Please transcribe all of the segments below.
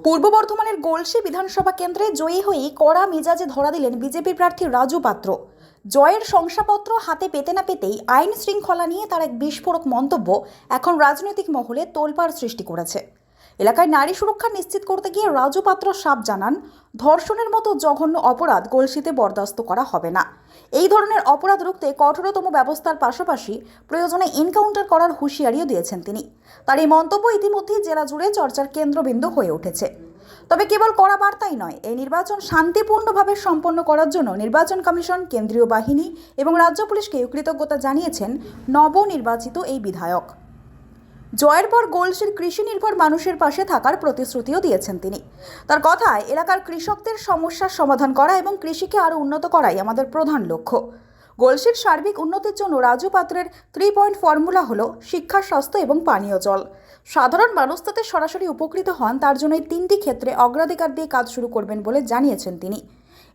পূর্ব বর্ধমানের গলসি বিধানসভা কেন্দ্রে জয়ী হয়ে কড়া মেজাজে ধরা দিলেন বিজেপি প্রার্থী রাজু পাত্র। জয়ের শংসাপত্র হাতে পেতে না পেতেই আইন শৃঙ্খলা নিয়ে তার এক বিস্ফোরক মন্তব্য এখন রাজনৈতিক মহলে তোলপাড় সৃষ্টি করেছে। এলাকায় নারী সুরক্ষা নিশ্চিত করতে গিয়ে রাজু পাত্র সাফ জানান, ধর্ষণের মতো জঘন্য অপরাধ গলসিতে বরদাস্ত করা হবে না। এই ধরনের অপরাধ রুখতে কঠোরতম ব্যবস্থার পাশাপাশি প্রয়োজনে এনকাউন্টার করার হুঁশিয়ারিও দিয়েছেন তিনি। তার এই মন্তব্য ইতিমধ্যেই জেলা জুড়ে চর্চার কেন্দ্রবিন্দু হয়ে উঠেছে। তবে কেবল কড়া বার্তাই নয়, এই নির্বাচন শান্তিপূর্ণভাবে সম্পন্ন করার জন্য নির্বাচন কমিশন, কেন্দ্রীয় বাহিনী এবং রাজ্য পুলিশকে কৃতজ্ঞতা জানিয়েছেন নবনির্বাচিত এই বিধায়ক। জয়ের পর গলসির কৃষি নির্ভর মানুষের পাশে থাকার প্রতিশ্রুতিও দিয়েছেন তিনি। তার কথায়, এলাকার কৃষকদের সমস্যার সমাধান করা এবং কৃষিকে আরও উন্নত করাই আমাদের প্রধান লক্ষ্য। গলসির সার্বিক উন্নতির জন্য রাজু পাত্রের 3 পয়েন্ট ফর্মুলা হলো শিক্ষা, স্বাস্থ্য এবং পানীয় জল। সাধারণ মানুষ তাতে সরাসরি উপকৃত হন, তার জন্য এই 3টি ক্ষেত্রে অগ্রাধিকার দিয়ে কাজ শুরু করবেন বলে জানিয়েছেন তিনি।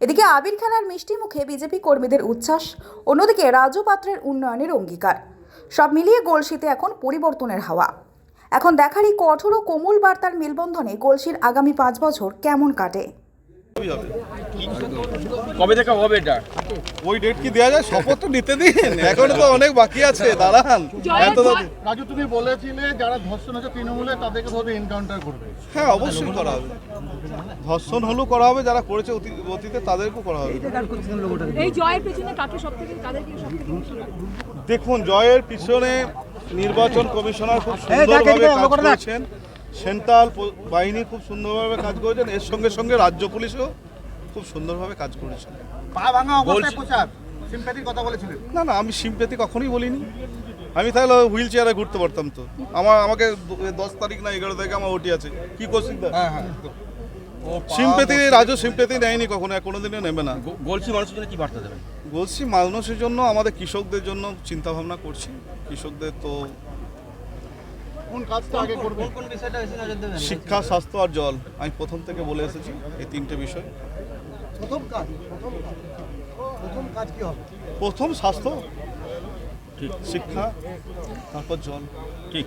এদিকে আবির খেলার মিষ্টি মুখে বিজেপি কর্মীদের উচ্ছ্বাস, অন্যদিকে রাজু পাত্রের উন্নয়নের অঙ্গীকার। সব মিলিয়ে গলসিতে এখন পরিবর্তনের হাওয়া। এখন দেখারই কঠোর ও কোমল বার্তার মেলবন্ধনে গলসির আগামী 5 বছর কেমন কাটে। কবে থেকে হবে এটা? ওই ডেট কি দেওয়া যায়? শপথ তো নিতে দিন, এখনো তো অনেক বাকি আছে। দাঁড়ান। রাজু, তুমি বলেছিলে যারা ধর্ষণ হচ্ছে তৃণমূলে তাদেরকে ধরে এনকাউন্টার করবে। হ্যাঁ, অবশ্যই করা হবে। ধর্ষণ হলেও করা হবে, যারা করেছে অতীতে তাদেরকেও করা হবে। এই জয়ের পেছনে কাকে সবথেকে কাদেরকে সবথেকে দেখুন, জয়ের পিছনে নির্বাচন কমিশনার খুব সুন্দরভাবে কাজ করেছেন, সেন্ট্রাল বাহিনী খুব সুন্দরভাবে কাজ করেছেন, এর সঙ্গে সঙ্গে রাজ্য পুলিশও খুব সুন্দরভাবে কাজ করেছেন। পা ভাঙা অবস্থায় প্রচার সিম্প্যাথির কথা বলেছিলেন। না, আমি সিম্প্যাথি কখনোই বলিনি। আমি তাহলে হুইল চেয়ারে ঘুরতে পারতাম তো। আমাকে 10 তারিখ না 11 তারিখে আমার ওটি আছে। কি করছি? সিম্প্যাথি, রাজু সিম্প্যাথি নেয়নি কখনো, কোনোদিনও নেবে না। গলসি মানুষের জন্য কি বার্তা দেবেন? বলছি, মানুষের জন্য, আমাদের কৃষকদের জন্য চিন্তা ভাবনা করছি। কৃষকদের তো কোন কাজটা আগে করবে? কোন বিষয়টা বেশি নজর দেবেন? শিক্ষা, স্বাস্থ্য আর জল। আমি প্রথম থেকে বলে এসেছি এই 3টে বিষয়। প্রথম কাজ কি হবে? প্রথম স্বাস্থ্য, ঠিক, শিক্ষা, তারপর জল। ঠিক।